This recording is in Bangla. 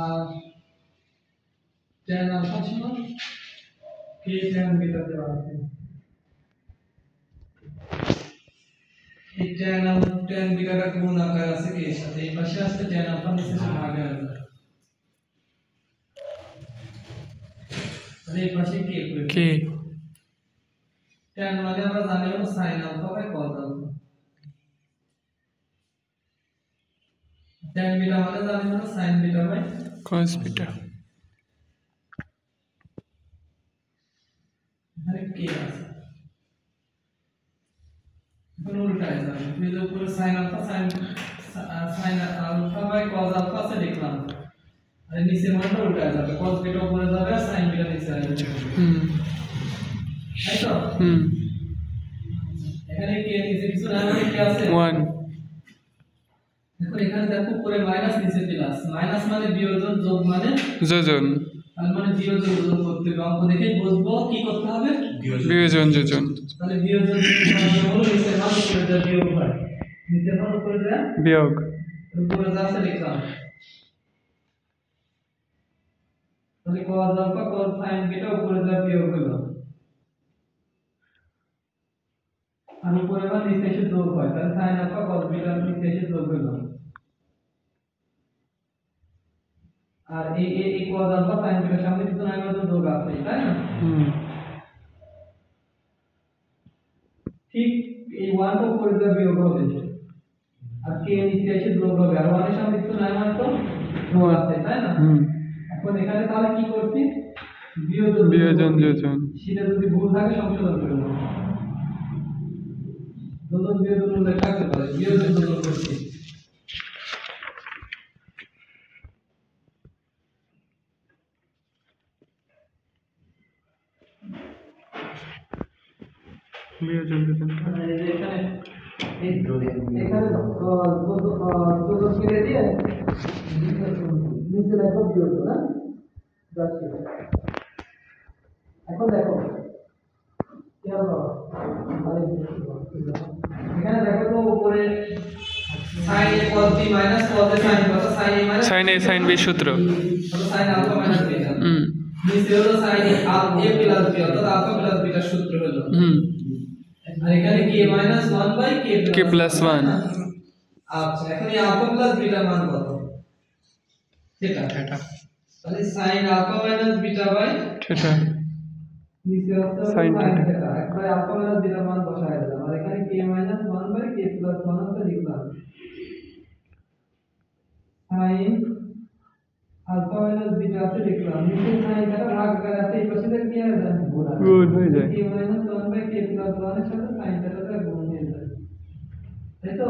আর tan আলফা ছিল k tan বিটা দেওয়া আছে। এই tan বিটাটা গুণ আকারে আছে k এর সাথে, এই পাশে আসছে tan আলফা নিচে ভাগে আছে, আর এই পাশে k করে k tan মানে আমরা জানি হলো sin alpha by cos alpha, tan beta মানে জানি হলো sin beta by cos beta. এখানে k আছে, এখন উল্টায় যাবে, এর উপরে sin alpha sin alpha by cos alpha আছে লিখলাম, আর নিচে মানটা উল্টায় যাবে, cos বিটা উপরে যাবে আর sin বিটা নিচে আসবে। তাই তো এখানে k নিচে কিছু না, মানে কি আছে 1। এখন এখানে দেখো উপরে মাইনাস নিচে প্লাস, মাইনাস মানে বিয়োজন, যোগ মানে যোজন, তার মানে বিয়োজন যোজন করতে হবে, অঙ্ক দেখেই বুঝবো কি করতে হবে, বিয়োজন যোজন। তাহলে বিয়োজন হলো নিচের মান উপরে যা বিয়োগ হয়, নিচের মান উপরে যা বিয়োগ, উপরে যা আছে লিখলাম, তাহলে cos alpha cos sin beta উপরে যা বিয়োগ হলো, আর উপরে মান নিচে এসে যোগ হয়, তাহলে sin আলফা cos বিটা নিচে এসে যোগ হলো, আর এই cos আলফা sin বিটার সামনে কিছু না, মানে যোগ আছে, তাই না? ঠিক এই 1 টা উপরে যা বিয়োগ হবে, আর k নিচে এসে যোগ হবে, আর 1 এর সামনে কিছু না, মানে তো যোগ আছে, তাই না? এখন এখানে তাহলে কি করছি, বিয়োজন যোজন, সেটা যদি ভুল থাকে সংশোধন করে নেব, যোজন বিয়োজন উল্লেখ থাকতে পারে, বিয়োজন যোজন করছি। বিয়োজন যোজন, এখানে এই এখানে যোজন করে দিয়ে নিচে দেখো বিয়োজন, না যাচ্ছে। এখন দেখো কি হলো, এখানে দেখো তো উপরে sin a cos b minus cos a sin কত, sin a minus sin a sin b সূত্র, তাহলে sin alpha minus beta, নিচে হলো sin a plus b, অর্থাৎ alpha plus beta সূত্র হলো, আর এখানে k minus 1 by k plus 1। আচ্ছা, এখন এই alpha plus beta মান কত, থিটা, তাহলে sin alpha minus beta by theta, নিচে হচ্ছে sin থিটা, একবার alpha minus beta মান বসায় দিলাম, আর এখানে k minus 1 by k plus 1 আছে লিখলাম, sin alpha minus beta আছে লিখলাম, নিচে sin থিটা ভাগ করে আছে, এই পাশে কি হয়ে যায়, গুণ হয়ে যায়, k minus 1 by k plus 1 এর সাথে sin থিটাটা গুণ হয়ে যায়, তাই তো?